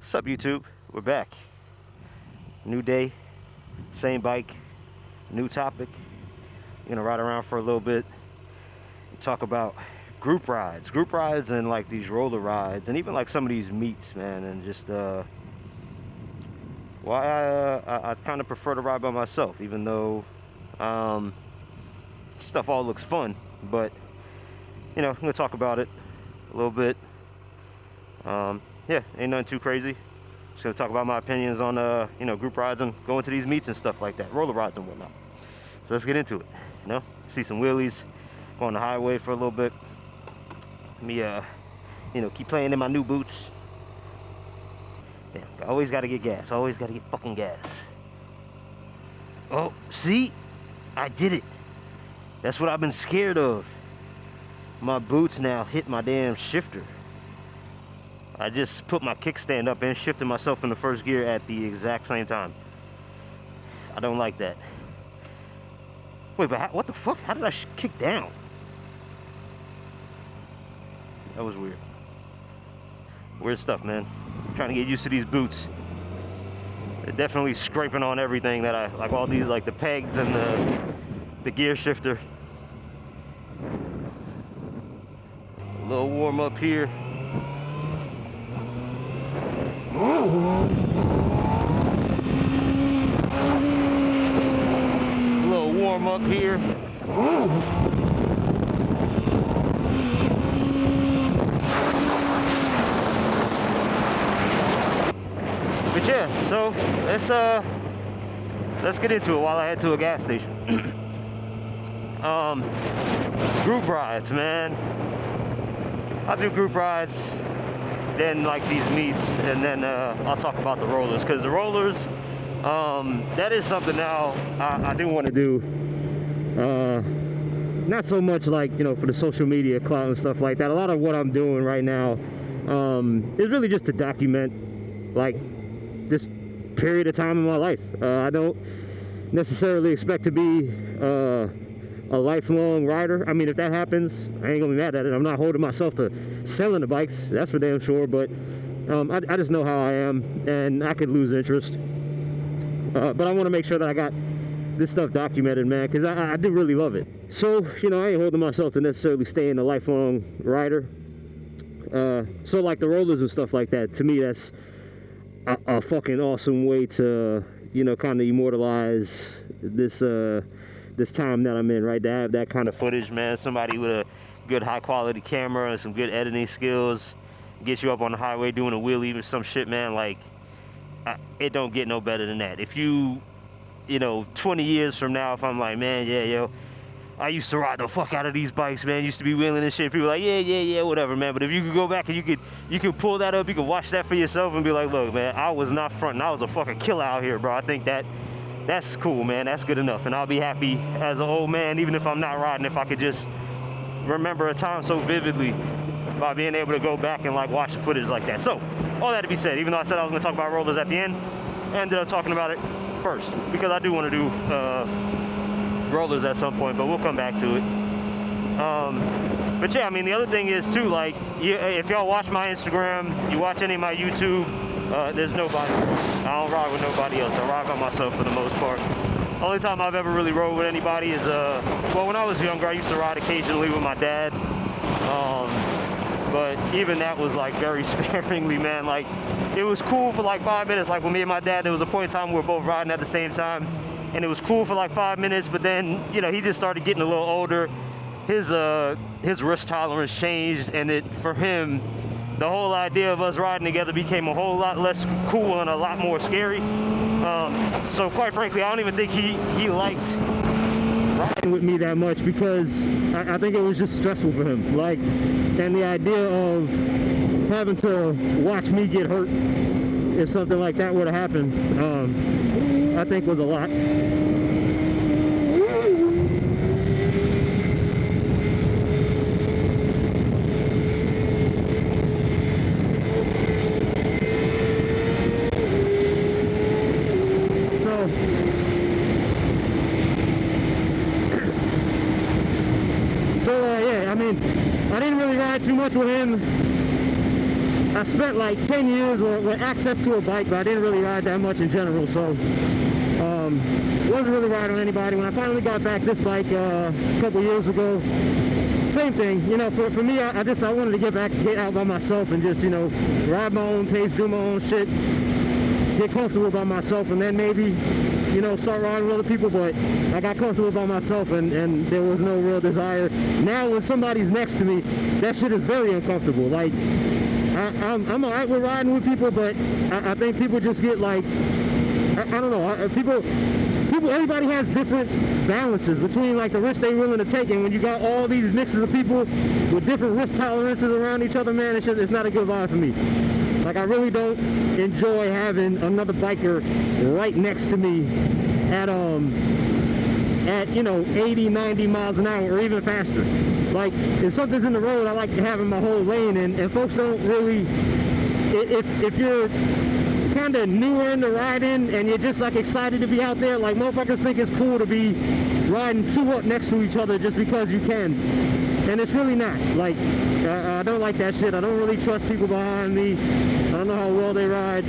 What's up, YouTube? We're back. New day, same bike, new topic. We're gonna ride around for a little bit and talk about group rides and like these roller rides and even like some of these meets, man, and just why I kind of prefer to ride by myself, even though stuff all looks fun. But you know, I'm gonna talk about it a little bit. Yeah, ain't nothing too crazy. Just gonna talk about my opinions on you know, group rides and going to these meets and stuff like that, roller rides and whatnot. So let's get into it. You know, see some wheelies, go on the highway for a little bit. Let me you know, keep playing in my new boots. Damn, I always gotta get gas. Always gotta get fucking gas. Oh, see, I did it. That's what I've been scared of. My boots now hit my damn shifter. I just put my kickstand up and shifted myself in the first gear at the exact same time. I don't like that. Wait, but what the fuck? How did I kick down? That was weird. Weird stuff, man. I'm trying to get used to these boots. They're definitely scraping on everything that I like, all these, like the pegs and the gear shifter. A little warm up here. A little warm up here. But yeah, so let's get into it while I head to a gas station. Group rides, man. I do group rides, then like these meets, and then I'll talk about the rollers, because the rollers, that is something now I do want to do. Not so much like, you know, for the social media clout and stuff like that. A lot of what I'm doing right now is really just to document like this period of time in my life. I don't necessarily expect to be a lifelong rider. I mean, if that happens, I ain't gonna be mad at it. I'm not holding myself to selling the bikes, that's for damn sure, but I just know how I am, and I could lose interest. But I want to make sure that I got this stuff documented, man, because I do really love it. So, you know, I ain't holding myself to necessarily staying a lifelong rider. So like the rollers and stuff like that, to me, that's a fucking awesome way to, you know, kind of immortalize this time that I'm in, right? To have that kind of footage, man. Somebody with a good high quality camera and some good editing skills get you up on the highway doing a wheelie or some shit, man. Like, it don't get no better than that. If you know, 20 years from now, if I'm like, man, yeah, yo, I used to ride the fuck out of these bikes, man, used to be wheeling and shit, people are like, yeah, whatever, man. But if you could go back and you could pull that up, you could watch that for yourself and be like, look, man, I was not fronting, I was a fucking killer out here, bro. I think that's cool, man. That's good enough, and I'll be happy as an old man, even if I'm not riding, if I could just remember a time so vividly by being able to go back and like watch the footage like that. So all that to be said, even though I said I was going to talk about rollers at the end, I ended up talking about it first because I do want to do rollers at some point, but we'll come back to it. But yeah, I mean, the other thing is too, like, if y'all watch my Instagram, you watch any of my YouTube, there's nobody. I don't ride with nobody else. I ride by myself for the most part. Only time I've ever really rode with anybody is well, when I was younger, I used to ride occasionally with my dad. But even that was like very sparingly, man. Like, it was cool for like 5 minutes. Like with me and my dad, there was a point in time we were both riding at the same time, and it was cool for like 5 minutes. But then, you know, he just started getting a little older. His risk tolerance changed, and for him, the whole idea of us riding together became a whole lot less cool and a lot more scary. So quite frankly, I don't even think he liked riding with me that much, because I think it was just stressful for him. Like, and the idea of having to watch me get hurt if something like that would have happened, I think was a lot. So yeah, I mean, I didn't really ride too much with him. I I spent like 10 years with access to a bike, but I didn't really ride that much in general, so wasn't really riding on anybody. When I finally got back this bike a couple years ago, same thing, you know, for me, I wanted to get out by myself and just, you know, ride my own pace, do my own shit, get comfortable by myself, and then maybe, you know, start riding with other people. But I got comfortable by myself, and there was no real desire. Now when somebody's next to me, that shit is very uncomfortable. Like, I'm alright with riding with people, but I think people just get like, I don't know, people, everybody has different balances between like the risk they're willing to take, and when you got all these mixes of people with different risk tolerances around each other, man, it's not a good vibe for me. Like, I really don't enjoy having another biker right next to me at you know, 80, 90 miles an hour or even faster. Like, if something's in the road, I like to have in my whole lane, and folks don't really, if you're kind of newer into riding and you're just like excited to be out there, like, motherfuckers think it's cool to be riding two up next to each other just because you can, and it's really not. Like, I don't like that shit. I don't really trust people behind me. I don't know how well they ride.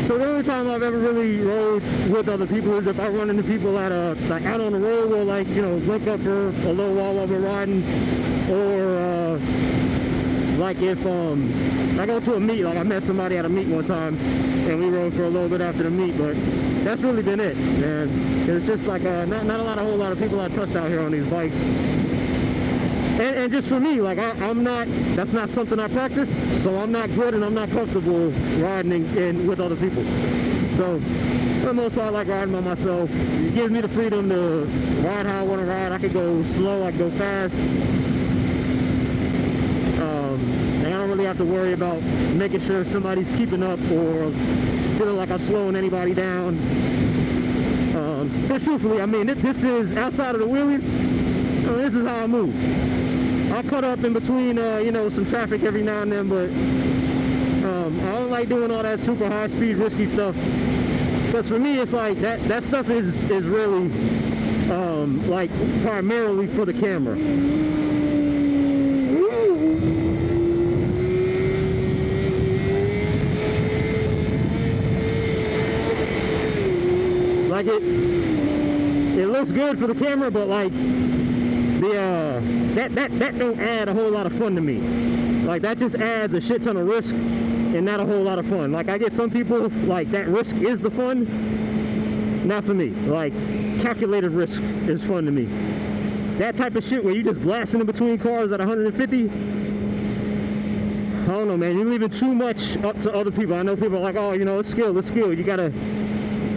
So the only time I've ever really rode with other people is if I run into people at like out on the road, we'll, like, you know, link up for a little while we're riding, or like if I go to a meet, like I met somebody at a meet one time and we rode for a little bit after the meet, but that's really been it, man. It's just like not a whole lot of people I trust out here on these bikes. And just for me, like, I'm not, that's not something I practice, so I'm not good and I'm not comfortable riding in with other people. So for the most part, I like riding by myself. It gives me the freedom to ride how I want to ride. I could go slow, I could go fast. And I don't really have to worry about making sure somebody's keeping up or feeling like I'm slowing anybody down. But truthfully, I mean, this is outside of the wheelies. I mean, this is how I move. I cut up in between, you know, some traffic every now and then, but I don't like doing all that super high speed, risky stuff. Because for me, it's like that stuff is really like primarily for the camera. Like, it looks good for the camera, but like that don't add a whole lot of fun to me. Like, that just adds a shit ton of risk and not a whole lot of fun. Like, I get some people, like, that risk is the fun. Not for me. Like, calculated risk is fun to me. That type of shit where you just blasting in between cars at 150, I don't know, man. You're leaving too much up to other people. I know people are like, oh, you know, it's skill. You gotta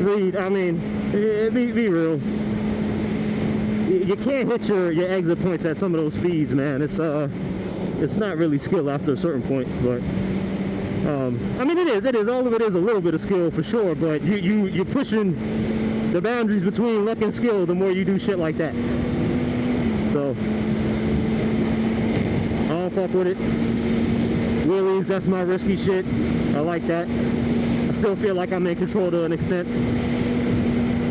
read. I mean, be real. You can't hit your exit points at some of those speeds, man. It's not really skill after a certain point, but I mean, it is. All of it is a little bit of skill for sure, but you're pushing the boundaries between luck and skill the more you do shit like that. So I don't fuck with it. Wheelies, that's my risky shit. I like that. I still feel like I'm in control to an extent.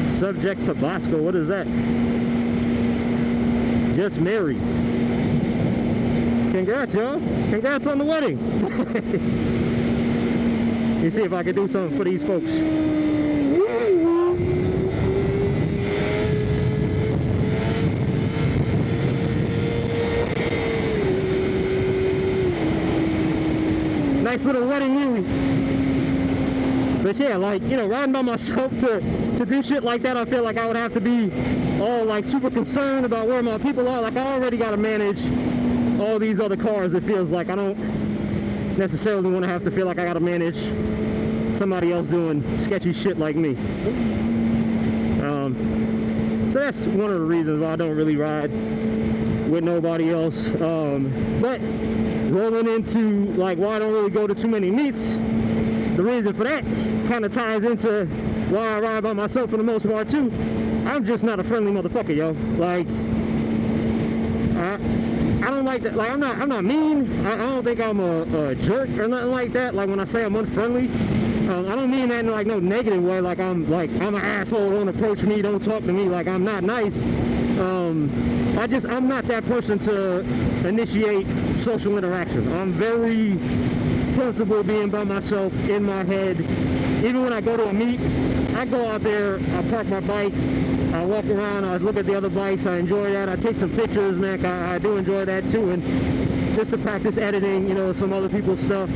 Subject to Bosco, what is that? Just married. Congrats, y'all. Congrats on the wedding. Let me see if I can do something for these folks. Nice little wedding wheelie. But yeah, like, you know, riding by myself to do shit like that, I feel like I would have to be all like super concerned about where my people are. Like, I already got to manage all these other cars. It feels like I don't necessarily want to have to feel like I got to manage somebody else doing sketchy shit like me. So that's one of the reasons why I don't really ride with nobody else. But rolling into like why I don't really go to too many meets, the reason for that kind of ties into why I ride by myself for the most part too. I'm just not a friendly motherfucker, yo. Like, I don't like that. Like, I'm not mean. I don't think I'm a jerk or nothing like that. Like, when I say I'm unfriendly, I don't mean that in like no negative way. Like, I'm an asshole. Don't approach me. Don't talk to me. Like, I'm not nice. I'm not that person to initiate social interaction. I'm very comfortable being by myself in my head. Even when I go to a meet, I go out there, I park my bike, I walk around, I look at the other bikes, I enjoy that. I take some pictures, man. I do enjoy that too, and just to practice editing, you know, some other people's stuff.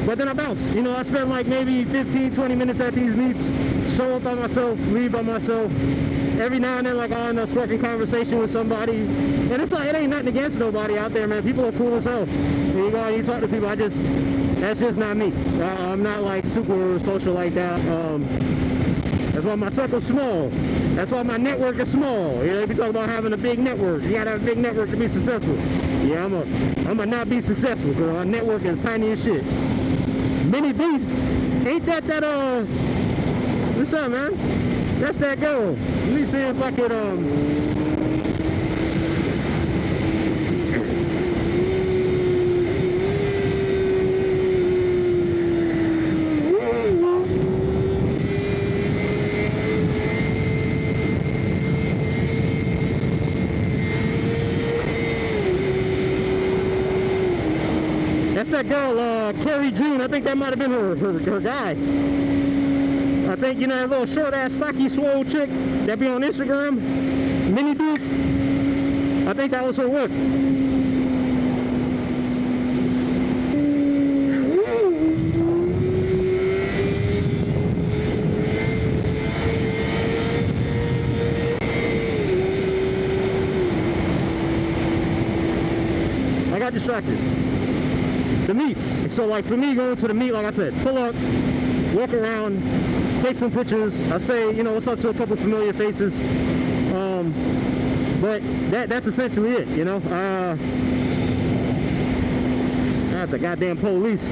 But then I bounce. You know, I spend like maybe 15, 20 minutes at these meets, show up by myself, leave by myself. Every now and then, like, I'll end up sparking conversation with somebody. And it's like, it ain't nothing against nobody out there, man. People are cool as hell. When you go out and you talk to people, that's just not me. I'm not like super social like that. That's why my circle's small. That's why my network is small. You know, they be talking about having a big network. You gotta have a big network to be successful. Yeah, I'm a not be successful, girl. Our network is tiny as shit. Mini Beast, ain't that what's up, man? That's that girl. Let me see if I could that's that girl, Carrie June. I think that might have been her guy. I think, you know, that little short-ass, stocky, swole chick that be on Instagram, Mini Beast. I think that was her work. I got distracted. The meets. So, like, for me, going to the meet, like I said, pull up, walk around, take some pictures. I say, you know, what's up to a couple familiar faces. But that's essentially it, you know. Not the goddamn police.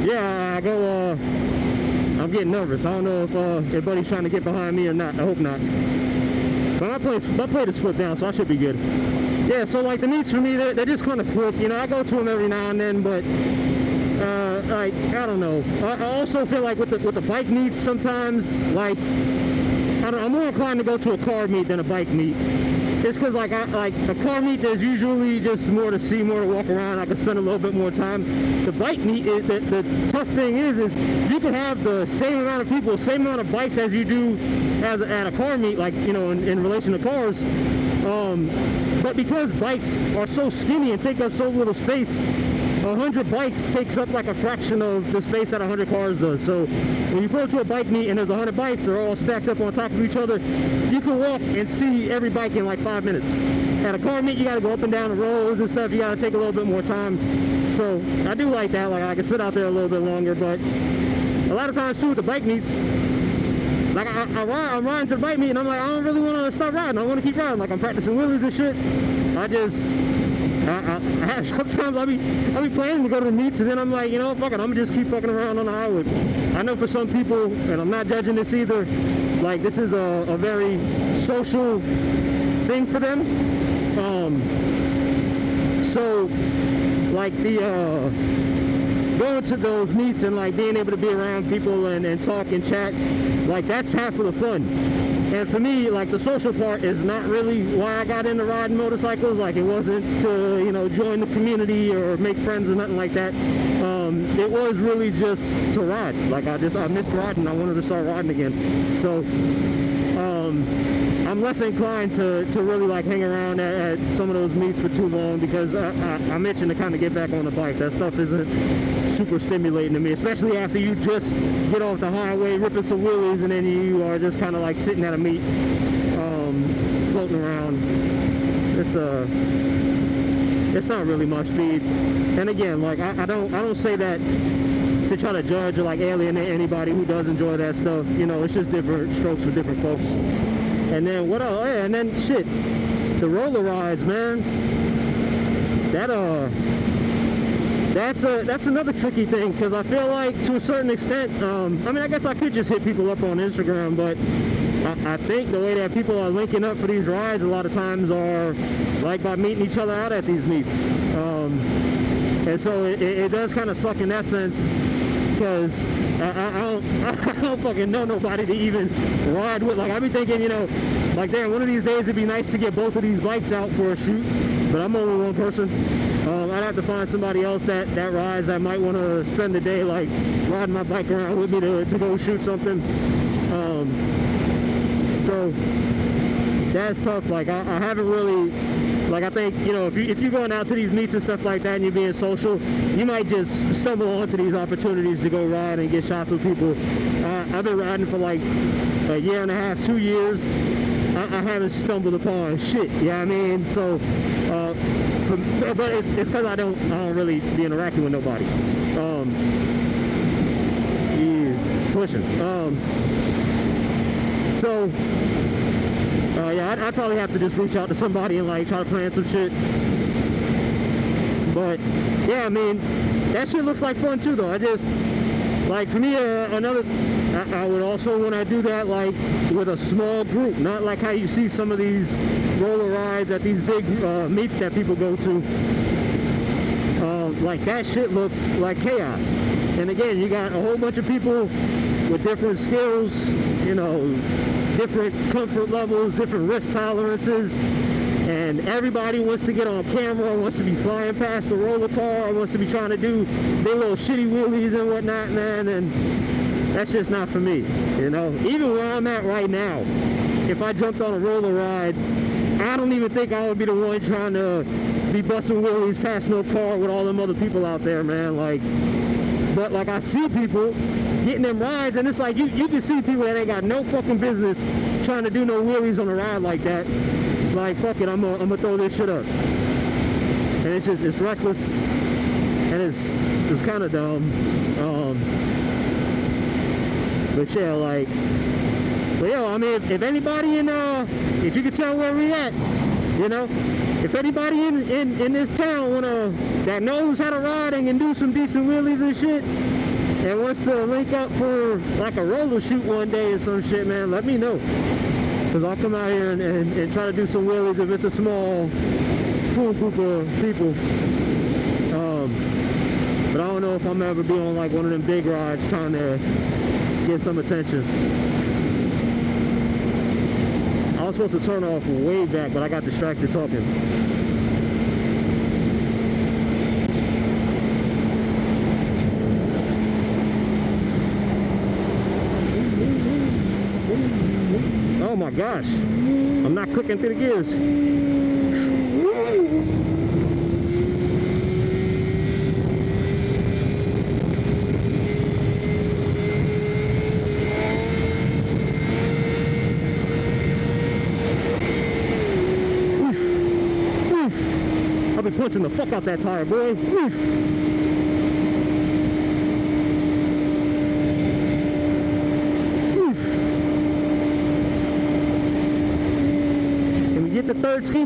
Yeah, I go, I'm getting nervous. I don't know if everybody's trying to get behind me or not. I hope not. But my plate is flipped down, so I should be good. Yeah, so like the meets for me, they're just kind of quick. You know, I go to them every now and then, but like, I don't know. I also feel like with the bike meets sometimes, like, I'm more inclined to go to a car meet than a bike meet. It's because like a car meet, there's usually just more to see, more to walk around. I can spend a little bit more time. The bike meet, the tough thing is you can have the same amount of people, same amount of bikes as you do at a car meet, like, you know, in relation to cars. But because bikes are so skinny and take up so little space, 100 bikes takes up like a fraction of the space that 100 cars does. So when you go to a bike meet and there's 100 bikes, they're all stacked up on top of each other, you can walk and see every bike in like 5 minutes. At a car meet, you got to go up and down the roads and stuff. You got to take a little bit more time. So I do like that. Like, I can sit out there a little bit longer, but a lot of times too with the bike meets, like I'm riding to the bike meet and I'm like, I don't really want to stop riding. I want to keep riding. Like, I'm practicing wheelies and shit. Sometimes I'll be planning to go to the meets and then I'm like, you know, fuck it, I'm gonna just keep fucking around on the highway. I know for some people, and I'm not judging this either, like, this is a very social thing for them. So like the going to those meets and like being able to be around people and talk and chat, like, that's half of the fun. And for me, like, the social part is not really why I got into riding motorcycles. Like, it wasn't to, you know, join the community or make friends or nothing like that. It was really just to ride. Like, I missed riding. I wanted to start riding again. So I'm less inclined to really like hang around at some of those meets for too long, because I'm itching to kind of get back on the bike. That stuff isn't super stimulating to me, especially after you just get off the highway ripping some wheelies and then you are just kind of like sitting at a meet, floating around. It's not really my speed. And again, like, I don't say that to try to judge or like alienate anybody who does enjoy that stuff. You know, it's just different strokes for different folks. And then what else? Yeah, and then shit, the roller rides, man. That's another tricky thing, because I feel like to a certain extent, I mean, I guess I could just hit people up on Instagram, but I think the way that people are linking up for these rides a lot of times are like by meeting each other out at these meets. And so it does kind of suck in that sense, because I don't fucking know nobody to even ride with. Like, I be thinking, you know, like, damn, one of these days it'd be nice to get both of these bikes out for a shoot, but I'm only one person. I'd have to find somebody else that rides that might want to spend the day like riding my bike around with me to go shoot something. So that's tough. Like I haven't really, like I think, you know, if you're going out to these meets and stuff like that and you're being social, you might just stumble onto these opportunities to go ride and get shots with people. I've been riding for like a year and a half, 2 years. I haven't stumbled upon shit, you know what I mean? So, but it's because I don't really be interacting with nobody. He's pushing. So, yeah, I'd probably have to just reach out to somebody and like try to plan some shit. But yeah, I mean, that shit looks like fun too, though. I just, like, for me, I would also, when I do that, like with a small group, not like how you see some of these roller rides at these big meets that people go to. Like that shit looks like chaos. And again, you got a whole bunch of people with different skills, you know, different comfort levels, different risk tolerances, and everybody wants to get on camera, wants to be flying past the roller car, wants to be trying to do their little shitty wheelies and whatnot, man, and that's just not for me, you know. Even where I'm at right now, if I jumped on a roller ride, I don't even think I would be the one trying to be busting wheelies past no car with all them other people out there, man. Like, but like I see people getting them rides, and it's like you can see people that ain't got no fucking business trying to do no wheelies on a ride like that. Like, fuck it, I'm gonna throw this shit up. And it's just, it's reckless, and it's kind of dumb. But yeah, like, but yeah, I mean, if anybody in, if you could tell where we at, you know, if anybody in this town that knows how to ride and can do some decent wheelies and shit, and wants to link up for like a roller shoot one day or some shit, man, let me know. Because I'll come out here and try to do some wheelies if it's a small cool group of people. But I don't know if I'm ever be on like one of them big rides trying to get some attention. I was supposed to turn off way back, but I got distracted talking. Oh my gosh, I'm not clicking through the gears. I'll be punching the fuck out that tire, boy. Oof. Get the third ski.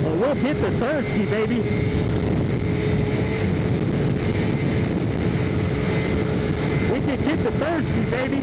Oh, we'll hit the third ski, baby. We can hit the third ski, baby.